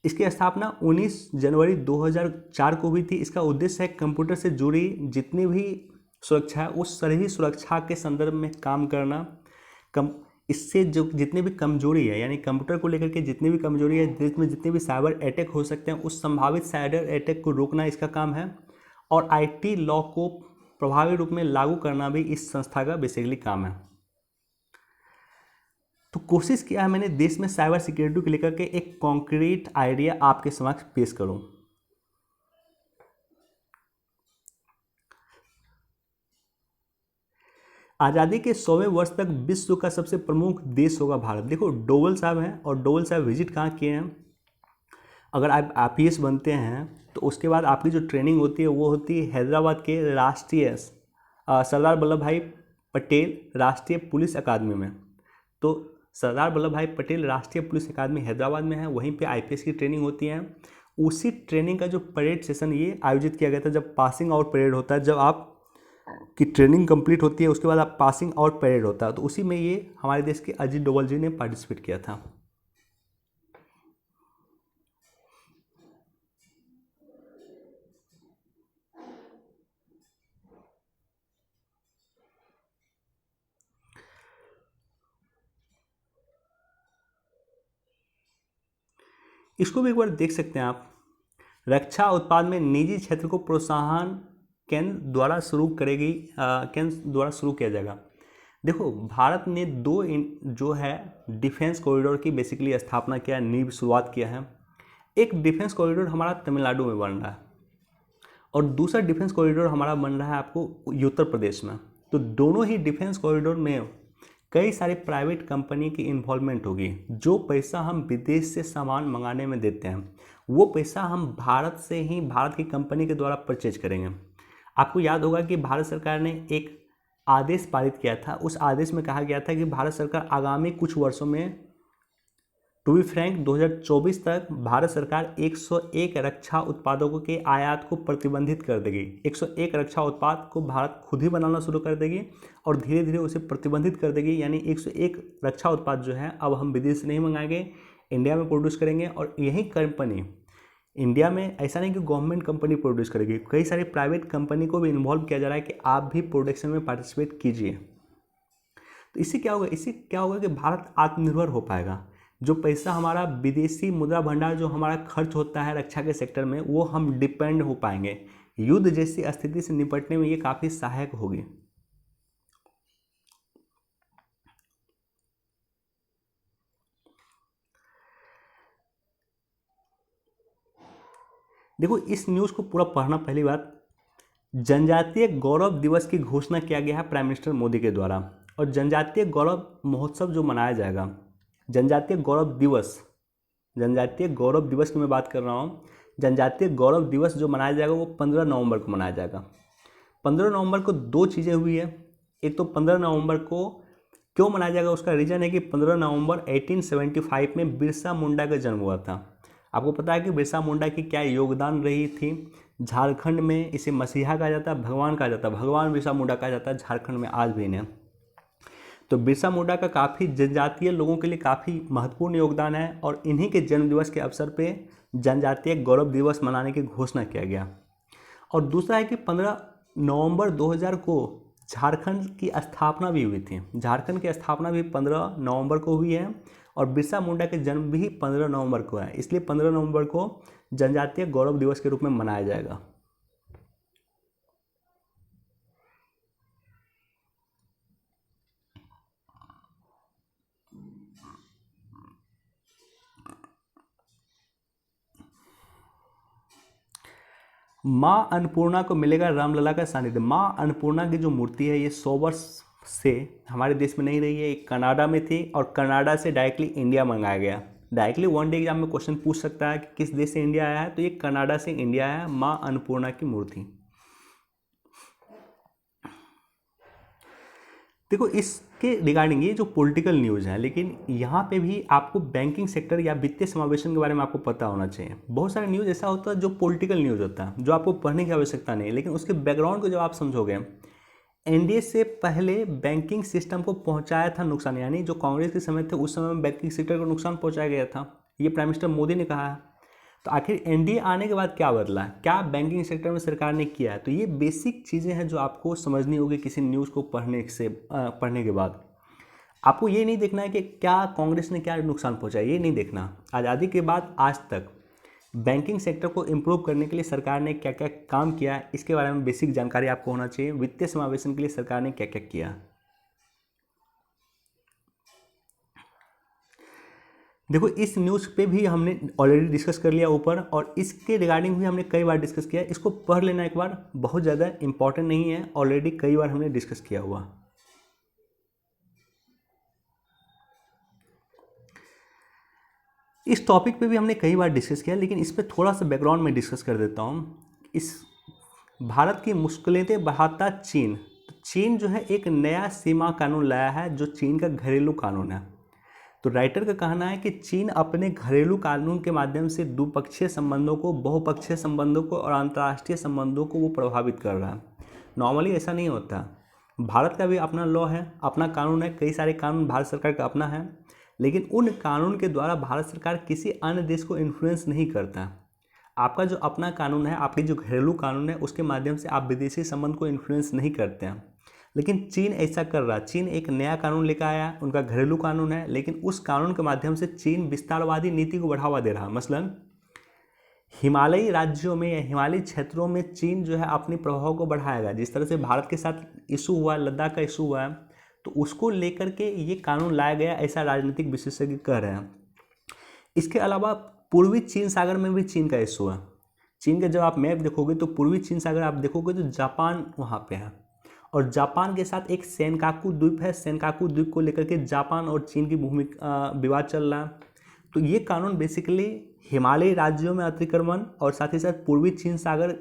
इसकी स्थापना 19 जनवरी 2004 को हुई थी। इसका उद्देश्य है कंप्यूटर से जुड़ी जितनी भी सुरक्षा है उस सभी सुरक्षा के संदर्भ में काम करना। इससे जो जितनी भी कमजोरी है, यानी कंप्यूटर को लेकर के जितनी भी कमजोरी है, देश में जितने भी साइबर अटैक हो सकते हैं उस संभावित साइबर अटैक को रोकना इसका काम है। और आईटी लॉ को प्रभावी रूप में लागू करना भी इस संस्था का बेसिकली काम है। तो कोशिश किया है मैंने देश में साइबर सिक्योरिटी को लेकर के एक कॉन्क्रीट आइडिया आपके समक्ष पेश करूं। आज़ादी के 100वें वर्ष तक विश्व का सबसे प्रमुख देश होगा भारत। देखो डोवल साहब हैं और डोवल साहब विजिट कहाँ किए हैं। अगर आप आईपीएस बनते हैं तो उसके बाद आपकी जो ट्रेनिंग होती है वो होती है हैदराबाद के राष्ट्रीय सरदार वल्लभ भाई पटेल राष्ट्रीय पुलिस अकादमी में। तो सरदार वल्लभ भाई पटेल राष्ट्रीय पुलिस अकादमी हैदराबाद में है, वहीं पे आईपीएस की ट्रेनिंग होती है। उसी ट्रेनिंग का जो परेड सेशन ये आयोजित किया गया था, जब पासिंग आउट परेड होता है, जब आप की ट्रेनिंग कंप्लीट होती है उसके बाद आप पासिंग आउट परेड होता है, तो उसी में ये हमारे देश के अजीत डोभाल जी ने पार्टिसिपेट किया था। इसको भी एक बार देख सकते हैं आप। रक्षा उत्पाद में निजी क्षेत्र को प्रोत्साहन केंद्र द्वारा शुरू किया जाएगा। देखो भारत ने दो जो है डिफेंस कॉरिडोर की बेसिकली स्थापना किया, नींव शुरुआत किया है। एक डिफेंस कॉरिडोर हमारा तमिलनाडु में बन रहा है और दूसरा डिफेंस कॉरिडोर हमारा बन रहा है आपको उत्तर प्रदेश में। तो दोनों ही डिफेंस कॉरिडोर में कई सारे प्राइवेट कंपनी की इन्वॉल्वमेंट होगी। जो पैसा हम विदेश से सामान मंगाने में देते हैं वो पैसा हम भारत से ही, भारत की कंपनी के द्वारा परचेज करेंगे। आपको याद होगा कि भारत सरकार ने एक आदेश पारित किया था। उस आदेश में कहा गया था कि भारत सरकार आगामी कुछ वर्षों में, टू बी फ्रैंक 2024 तक भारत सरकार 101 रक्षा उत्पादों के आयात को प्रतिबंधित कर देगी। 101 रक्षा उत्पाद को भारत खुद ही बनाना शुरू कर देगी और धीरे धीरे उसे प्रतिबंधित कर देगी। यानी 101 रक्षा उत्पाद जो है अब हम विदेश से नहीं मंगाएंगे, इंडिया में प्रोड्यूस करेंगे। और यही कंपनी इंडिया में, ऐसा नहीं कि गवर्नमेंट कंपनी प्रोड्यूस करेगी, कई सारी प्राइवेट कंपनी को भी इन्वॉल्व किया जा रहा है कि आप भी प्रोडक्शन में पार्टिसिपेट कीजिए। तो इससे क्या होगा कि भारत आत्मनिर्भर हो पाएगा। जो पैसा हमारा विदेशी मुद्रा भंडार जो हमारा खर्च होता है रक्षा के सेक्टर में, वो हम डिपेंड हो पाएंगे। युद्ध जैसी स्थिति से निपटने में ये काफ़ी सहायक होगी। देखो इस न्यूज़ को पूरा पढ़ना। पहली बात, जनजातीय गौरव दिवस की घोषणा किया गया है प्राइम मिनिस्टर मोदी के द्वारा। और जनजातीय गौरव महोत्सव जो मनाया जाएगा, जनजातीय गौरव दिवस की मैं बात कर रहा हूँ। जनजातीय गौरव दिवस जो मनाया जाएगा वो 15 नवंबर को मनाया जाएगा। 15 नवंबर को दो चीज़ें हुई है। एक तो 15 नवंबर को क्यों मनाया जाएगा, उसका रीज़न है कि 15 नवंबर 1875 में बिरसा मुंडा का जन्म हुआ था। आपको पता है कि बिरसा मुंडा की क्या योगदान रही थी। झारखंड में इसे मसीहा कहा जाता है, भगवान कहा जाता है, भगवान बिरसा मुंडा कहा जाता है झारखंड में आज भी इन्हें। तो बिरसा मुंडा का काफ़ी जनजातीय लोगों के लिए काफ़ी महत्वपूर्ण योगदान है और इन्हीं के जन्म दिवस के अवसर पे जनजातीय गौरव दिवस मनाने की घोषणा किया गया। और दूसरा है कि 15 नवंबर 2000 को झारखंड की स्थापना भी हुई थी। झारखंड की स्थापना भी 15 नवंबर को हुई है और बिरसा मुंडा के जन्म भी 15 नवंबर को है। इसलिए 15 नवंबर को जनजातीय गौरव दिवस के रूप में मनाया जाएगा। माँ अन्नपूर्णा को मिलेगा रामलला का सानिध्य। माँ अन्नपूर्णा की जो मूर्ति है ये 100 वर्ष से हमारे देश में नहीं रही है, एक कनाडा में थी और कनाडा से डायरेक्टली इंडिया मंगाया गया। डायरेक्टली वन डे एग्जाम में क्वेश्चन पूछ सकता है कि किस देश से इंडिया आया है, तो ये कनाडा से इंडिया आया है, माँ अन्नपूर्णा की मूर्ति। देखो इसके रिगार्डिंग ये जो पॉलिटिकल न्यूज़ है, लेकिन यहाँ पे भी आपको बैंकिंग सेक्टर या वित्तीय समावेशन के बारे में आपको पता होना चाहिए। बहुत सारा न्यूज़ ऐसा होता है जो पॉलिटिकल न्यूज़ होता है, जो आपको पढ़ने की आवश्यकता नहीं है, लेकिन उसके बैकग्राउंड को जब आप समझोगे, एनडीए से पहले बैंकिंग सिस्टम को पहुंचाया था नुकसान, यानी जो कांग्रेस के समय थे उस समय में बैंकिंग सेक्टर को नुकसान पहुंचाया गया था, ये प्राइम मिनिस्टर मोदी ने कहा है। तो आखिर एनडीए आने के बाद क्या बदला, क्या बैंकिंग सेक्टर में सरकार ने किया है, तो ये बेसिक चीज़ें हैं जो आपको समझनी होगी किसी न्यूज़ को पढ़ने के बाद। आपको ये नहीं देखना है कि क्या कांग्रेस ने क्या नुकसान पहुंचाया, ये नहीं देखना। आज़ादी के बाद आज तक बैंकिंग सेक्टर को इम्प्रूव करने के लिए सरकार ने क्या क्या काम किया है, इसके बारे में बेसिक जानकारी आपको होना चाहिए। वित्तीय समावेशन के लिए सरकार ने क्या क्या किया। देखो इस न्यूज़ पे भी हमने ऑलरेडी डिस्कस कर लिया ऊपर, और इसके रिगार्डिंग भी हमने कई बार डिस्कस किया। इसको पढ़ लेना एक बार, बहुत ज़्यादा इंपॉर्टेंट नहीं है, ऑलरेडी कई बार हमने डिस्कस किया हुआ। इस टॉपिक पे भी हमने कई बार डिस्कस किया, लेकिन इस पर थोड़ा सा बैकग्राउंड में डिस्कस कर देता हूँ। इस भारत की मुश्किलें बढ़ाता चीन, तो चीन जो है एक नया सीमा कानून लाया है जो चीन का घरेलू कानून है। तो राइटर का कहना है कि चीन अपने घरेलू कानून के माध्यम से द्विपक्षीय संबंधों को, बहुपक्षीय संबंधों को और अंतर्राष्ट्रीय संबंधों को वो प्रभावित कर रहा है। नॉर्मली ऐसा नहीं होता। भारत का भी अपना लॉ है, अपना कानून है, कई सारे कानून भारत सरकार का अपना है, लेकिन उन कानून के द्वारा भारत सरकार किसी अन्य देश को इन्फ्लुएंस नहीं करता। आपका जो अपना कानून है, आपके जो घरेलू कानून है, उसके माध्यम से आप विदेशी संबंध को इन्फ्लुएंस नहीं करते हैं। लेकिन चीन ऐसा कर रहा है। चीन एक नया कानून लेकर आया, उनका घरेलू कानून है, लेकिन उस कानून के माध्यम से चीन विस्तारवादी नीति को बढ़ावा दे रहा है। मसलन हिमालयी राज्यों में या हिमालयी क्षेत्रों में चीन जो है अपने प्रभाव को बढ़ाएगा। जिस तरह से भारत के साथ इशू हुआ, लद्दाख का इशू हुआ है, तो उसको लेकर के ये कानून लाया गया, ऐसा राजनीतिक विशेषज्ञ कह रहे हैं। इसके अलावा पूर्वी चीन सागर में भी चीन का इशू है। चीन का जब आप मैप देखोगे तो पूर्वी चीन सागर आप देखोगे तो जापान वहाँ पे है, और जापान के साथ एक सेनकाकू द्वीप है। सेनकाकू द्वीप को लेकर के जापान और चीन की विवाद चल रहा है। तो ये कानून बेसिकली हिमालयी राज्यों में अतिक्रमण और साथ ही साथ पूर्वी चीन सागर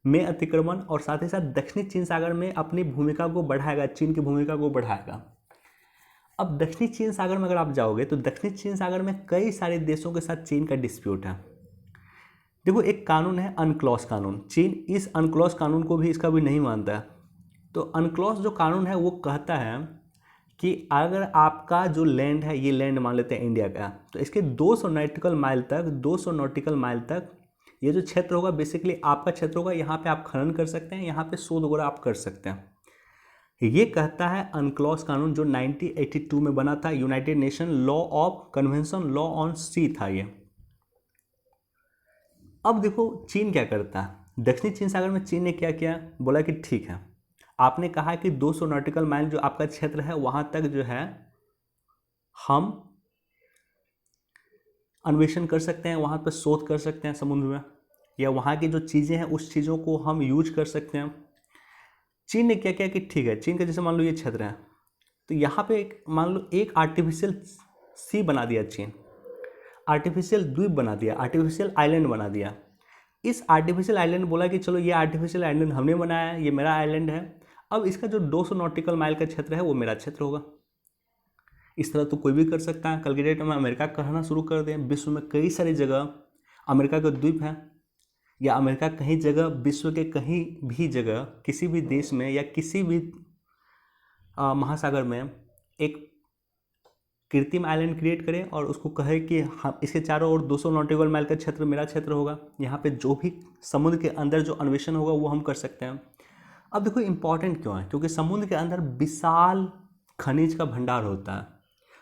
में अतिक्रमण और साथ ही साथ दक्षिणी चीन सागर में अपनी भूमिका को बढ़ाएगा, चीन की भूमिका को बढ़ाएगा। अब दक्षिणी चीन सागर में अगर आप जाओगे तो दक्षिणी चीन सागर में कई सारे देशों के साथ चीन का डिस्प्यूट है। देखो एक कानून है अनक्लॉज कानून, चीन इस अनक्लॉज कानून को भी, इसका भी नहीं मानता है। तो अनक्लॉज जो कानून है वो कहता है कि अगर आपका जो लैंड है, ये लैंड मान लेते हैं इंडिया का, तो इसके 200 नॉटिकल माइल तक ये जो क्षेत्र होगा बेसिकली आपका क्षेत्र होगा। यहाँ पे आप खनन कर सकते हैं, यहाँ पे शोध वगैरह आप कर सकते हैं। ये कहता है अनक्लॉज कानून, जो 1982 में बना था। United Nation law of convention law on sea था ये। अब देखो चीन क्या करता है। दक्षिणी चीन सागर में चीन ने क्या किया, बोला कि ठीक है, आपने कहा कि 200 नॉटिकल माइल जो आपका क्षेत्र है वहाँ तक जो है हम अन्वेषण कर सकते हैं, वहाँ पर शोध कर सकते हैं समुद्र में, या वहाँ की जो चीज़ें हैं उस चीज़ों को हम यूज कर सकते हैं। चीन ने क्या किया कि ठीक है, चीन का जैसे मान लो ये क्षेत्र है, तो यहाँ पे मान लो एक आर्टिफिशियल सी बना दिया चीन, आर्टिफिशियल द्वीप बना दिया, आर्टिफिशियल आइलैंड बना दिया। इस आर्टिफिशियल आइलैंड बोला कि चलो ये आर्टिफिशियल आइलैंड हमने बनाया है, ये मेरा आइलैंड है, अब इसका जो 200 नॉटिकल माइल का क्षेत्र है वो मेरा क्षेत्र होगा। इस तरह तो कोई भी कर सकता है। कल के डेट में अमेरिका कहना शुरू कर दें, विश्व में कई सारी जगह अमेरिका का द्वीप है, या अमेरिका कहीं जगह, विश्व के कहीं भी जगह, किसी भी देश में या किसी भी महासागर में एक कृत्रिम आइलैंड क्रिएट करें और उसको कहे कि हम इसके चारों ओर 200 नॉटिकल माइल का क्षेत्र मेरा क्षेत्र होगा, यहाँ पे जो भी समुद्र के अंदर जो अन्वेषण होगा वो हम कर सकते हैं। अब देखो इम्पॉर्टेंट क्यों है, क्योंकि समुद्र के अंदर विशाल खनिज का भंडार होता है,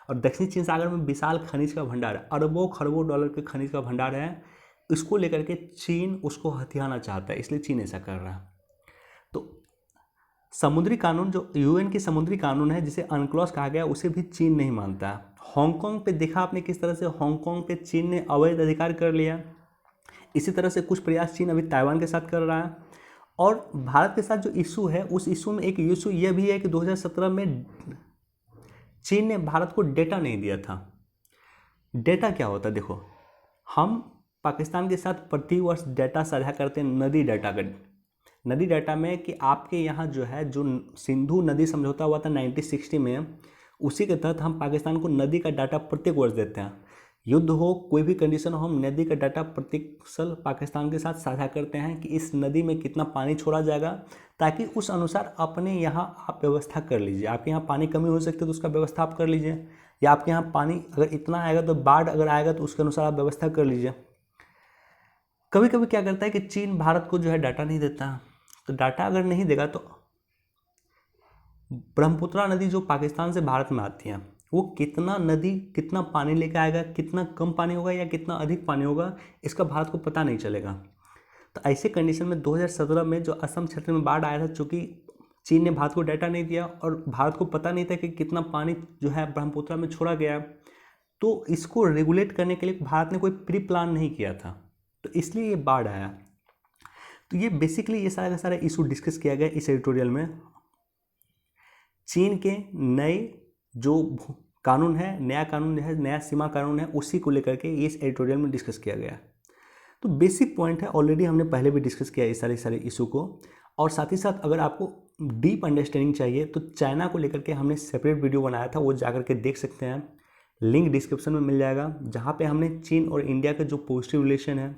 और दक्षिणी चीन सागर में विशाल खनिज का भंडार है, अरबों खरबों डॉलर के खनिज का भंडार है। इसको लेकर के चीन उसको हथियाना चाहता है, इसलिए चीन ऐसा कर रहा है। तो समुद्री कानून, जो यूएन की समुद्री कानून है जिसे अनक्लॉज कहा गया, उसे भी चीन नहीं मानता। हांगकांग पे देखा आपने किस तरह से हांगकांग पे चीन ने अवैध अधिकार कर लिया। इसी तरह से कुछ प्रयास चीन अभी ताइवान के साथ कर रहा है, और भारत के साथ जो इशू है, उस इशू में एक इशू यह भी है कि 2017 में चीन ने भारत को डेटा नहीं दिया था। डेटा क्या होता है? देखो, हम पाकिस्तान के साथ प्रति वर्ष डेटा साझा करते हैं, नदी डेटा का। नदी डेटा में कि आपके यहाँ जो है, जो सिंधु नदी समझौता हुआ था 1960 में, उसी के तहत हम पाकिस्तान को नदी का डाटा प्रत्येक वर्ष देते हैं। युद्ध हो, कोई भी कंडीशन हो, हम नदी का डाटा प्रत्येक साल पाकिस्तान के साथ साझा करते हैं कि इस नदी में कितना पानी छोड़ा जाएगा, ताकि उस अनुसार अपने यहाँ आप व्यवस्था कर लीजिए। आपके यहाँ पानी कमी हो सकती है तो उसका व्यवस्था आप कर लीजिए, या आपके यहाँ पानी अगर इतना आएगा तो बाढ़ अगर आएगा तो उसके अनुसार आप व्यवस्था कर लीजिए। कभी कभी क्या करता है कि चीन भारत को जो है डाटा नहीं देता, तो डाटा अगर नहीं देगा तो ब्रह्मपुत्रा नदी जो पाकिस्तान से भारत में आती है, वो कितना नदी कितना पानी लेकर आएगा, कितना कम पानी होगा या कितना अधिक पानी होगा, इसका भारत को पता नहीं चलेगा। तो ऐसे कंडीशन में 2017 में जो असम क्षेत्र में बाढ़ आया था, चूँकि चीन ने भारत को डाटा नहीं दिया और भारत को पता नहीं था कि कितना पानी जो है ब्रह्मपुत्रा में छोड़ा गया, तो इसको रेगुलेट करने के लिए भारत ने कोई प्री प्लान नहीं किया था, तो इसलिए ये बाढ़ आया। तो ये बेसिकली ये सारा का सारा इशू डिस्कस किया गया इस एडिटोरियल में। चीन के नए जो कानून है, नया कानून है, नया सीमा कानून है, उसी को लेकर के इस एडिटोरियल में डिस्कस किया गया। तो बेसिक पॉइंट है, ऑलरेडी हमने पहले भी डिस्कस किया इस सारे इशू को। और साथ ही साथ अगर आपको डीप अंडरस्टैंडिंग चाहिए तो चाइना को लेकर के हमने सेपरेट वीडियो बनाया था, वो जाकर के देख सकते हैं, लिंक डिस्क्रिप्शन में मिल जाएगा, जहाँ पे हमने चीन और इंडिया का जो पॉजिटिव रिलेशन है,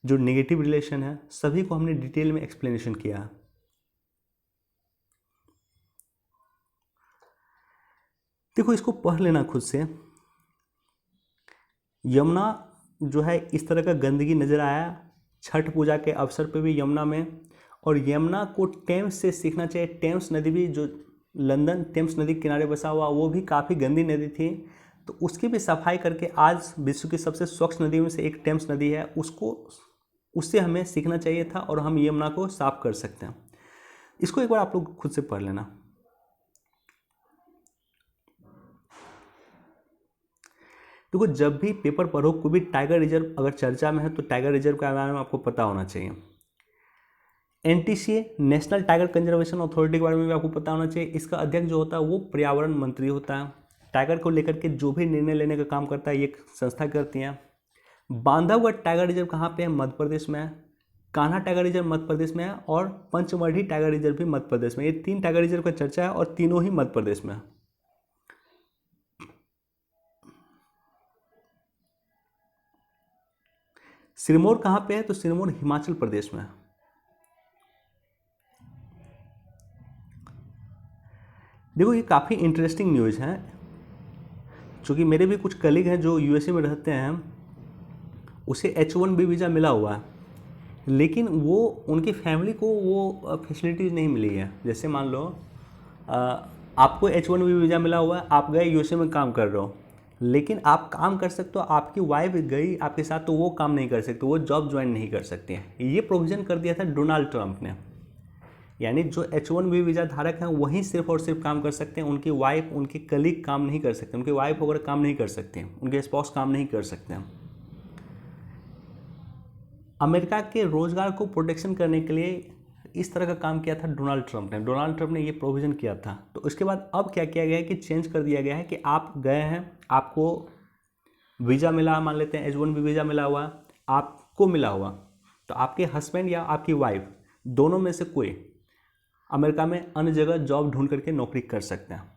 जो नेगेटिव रिलेशन है, सभी को हमने डिटेल में एक्सप्लेनेशन किया है। देखो, इसको पढ़ लेना खुद से। यमुना जो है, इस तरह का गंदगी नज़र आया छठ पूजा के अवसर पे भी यमुना में, और यमुना को टेम्स से सीखना चाहिए। टेम्स नदी भी, जो लंदन टेम्स नदी के किनारे बसा हुआ, वो भी काफ़ी गंदी नदी थी, तो उसकी भी सफाई करके आज विश्व की सबसे स्वच्छ नदी में से एक टेम्स नदी है, उससे हमें सीखना चाहिए था, और हम यमुना को साफ कर सकते हैं। इसको एक बार आप लोग खुद से पढ़ लेना। देखो, जब भी पेपर पढ़ो, कोई भी टाइगर रिजर्व अगर चर्चा में है तो टाइगर रिजर्व के बारे में आपको पता होना चाहिए। NTCA, national tiger conservation authority के बारे में भी आपको पता होना चाहिए। इसका अध्यक्ष जो होता है वो पर्यावरण मंत्री होता है। टाइगर को लेकर के जो भी निर्णय लेने का काम करता है, ये संस्था करती हैं। बांधवगढ़ टाइगर रिजर्व कहाँ पे है? मध्य प्रदेश में है। कान्हा टाइगर रिजर्व मध्य प्रदेश में है, और पंचमढ़ी टाइगर रिजर्व भी मध्य प्रदेश में। ये 3 टाइगर रिजर्व का चर्चा है, और तीनों ही मध्य प्रदेश में है। सिरमौर कहाँ पे है? तो सिरमौर हिमाचल प्रदेश में है। देखो, ये काफ़ी इंटरेस्टिंग न्यूज़ है, क्योंकि मेरे भी कुछ कलीग हैं जो USA में रहते हैं, उसे H1B वीज़ा मिला हुआ है, लेकिन वो उनकी फैमिली को वो फैसिलिटीज़ नहीं मिली है। जैसे मान लो आपको H1B वीज़ा मिला हुआ है, आप गए USA में काम कर रहे हो, लेकिन आप काम कर सकते हो, आपकी वाइफ गई आपके साथ तो वो काम नहीं कर सकते, वो जॉब ज्वाइन नहीं कर सकती है। ये प्रोविज़न कर दिया था डोनाल्ड ट्रंप ने। यानी जो H1B वीज़ा धारक हैं वहीं सिर्फ और सिर्फ काम कर सकते हैं, उनकी वाइफ, उनके कलीग काम नहीं कर सकते, उनकी वाइफ वगैरह काम नहीं कर सकते हैं, उनके स्पाउस काम नहीं कर सकते हैं। अमेरिका के रोजगार को प्रोटेक्शन करने के लिए इस तरह का काम किया था डोनाल्ड ट्रंप ने। डोनाल्ड ट्रंप ने ये प्रोविज़न किया था। तो उसके बाद अब क्या किया गया है कि चेंज कर दिया गया है कि आप गए हैं, आपको वीज़ा मिला, मान लेते हैं H1B वीज़ा मिला हुआ, आपको मिला हुआ, तो आपके हस्बैंड या आपकी वाइफ दोनों में से कोई अमेरिका में अन्य जगह जॉब ढूंढ करके नौकरी कर सकते हैं।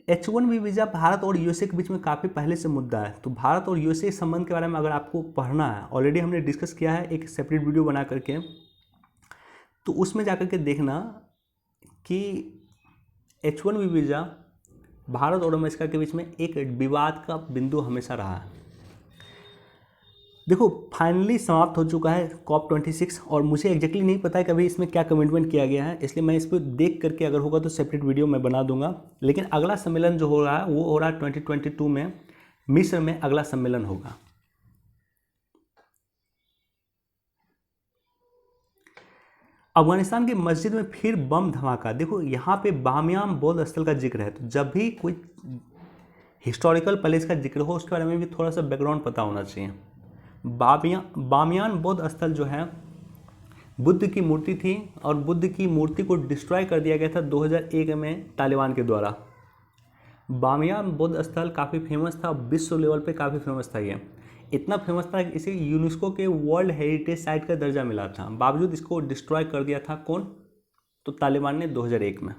H1B वीज़ा भारत और USA के बीच में काफ़ी पहले से मुद्दा है। तो भारत और USA संबंध के बारे में अगर आपको पढ़ना है, ऑलरेडी हमने डिस्कस किया है एक सेपरेट वीडियो बना करके, तो उसमें जा करके देखना कि H1B वीज़ा भारत और अमेरिका के बीच में एक विवाद का बिंदु हमेशा रहा है। देखो, फाइनली समाप्त हो चुका है COP26, और मुझे एग्जैक्टली नहीं पता है कि अभी इसमें क्या कमिटमेंट किया गया है, इसलिए मैं इसको देख करके अगर होगा तो सेपरेट वीडियो मैं बना दूंगा। लेकिन अगला सम्मेलन जो हो रहा है वो हो रहा है 2022 में, मिस्र में अगला सम्मेलन होगा। अफगानिस्तान की मस्जिद में फिर बम धमाका। देखो, यहाँ पे बामियान बौद्ध स्थल का जिक्र है, तो जब भी कोई हिस्टोरिकल प्लेस का जिक्र हो उसके बारे में भी थोड़ा सा बैकग्राउंड पता होना चाहिए। बामियान बौद्ध स्थल जो है बुद्ध की मूर्ति थी और बुद्ध की मूर्ति को डिस्ट्रॉय कर दिया गया था 2001 में तालिबान के द्वारा। बामियान बौद्ध स्थल काफ़ी फेमस था, विश्व लेवल पे काफ़ी फेमस था। ये इतना फेमस था कि इसे यूनेस्को के वर्ल्ड हेरिटेज साइट का दर्जा मिला था, बावजूद इसको डिस्ट्रॉय कर दिया था कौन? तो तालिबान ने 2001 में।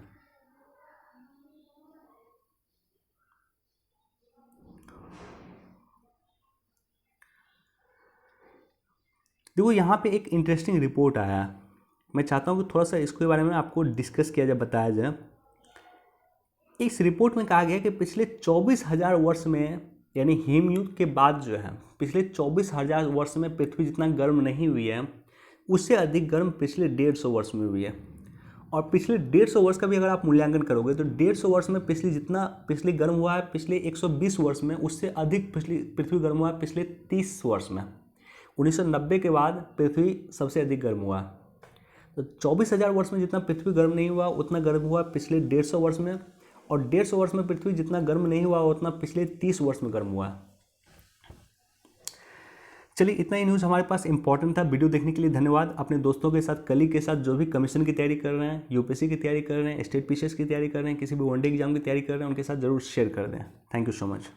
देखो यहाँ पे एक इंटरेस्टिंग रिपोर्ट आया, मैं चाहता हूँ कि थोड़ा सा इसके बारे में आपको डिस्कस किया जाए, बताया जाए। इस रिपोर्ट में कहा गया कि पिछले 24,000 वर्ष में, यानी हिमयुग के बाद जो है, पिछले 24,000 वर्ष में पृथ्वी जितना गर्म नहीं हुई है, उससे अधिक गर्म पिछले 150 वर्ष में हुई है। और पिछले 150 वर्ष का भी अगर आप मूल्यांकन करोगे तो 150 वर्ष में पिछले गर्म हुआ है पिछले 120 वर्ष में, उससे अधिक पृथ्वी गर्म हुआ है पिछले 30 वर्ष में। 1990 के बाद पृथ्वी सबसे अधिक गर्म हुआ। तो 24,000 वर्ष में जितना पृथ्वी गर्म नहीं हुआ उतना गर्म हुआ पिछले 150 वर्ष में, और 150 वर्ष में पृथ्वी जितना गर्म नहीं हुआ उतना पिछले 30 वर्ष में गर्म हुआ। चलिए, इतना ही न्यूज़ हमारे पास इंपॉर्टेंट था। वीडियो देखने के लिए धन्यवाद। अपने दोस्तों के साथ, कलीग के साथ जो भी कमीशन की तैयारी कर रहे हैं, यूपीएससी की तैयारी कर रहे हैं, स्टेट पीसीएस की तैयारी कर रहे हैं, किसी भी वनडे एग्जाम की तैयारी कर रहे हैं, उनके साथ जरूर शेयर कर दें। Thank you so much.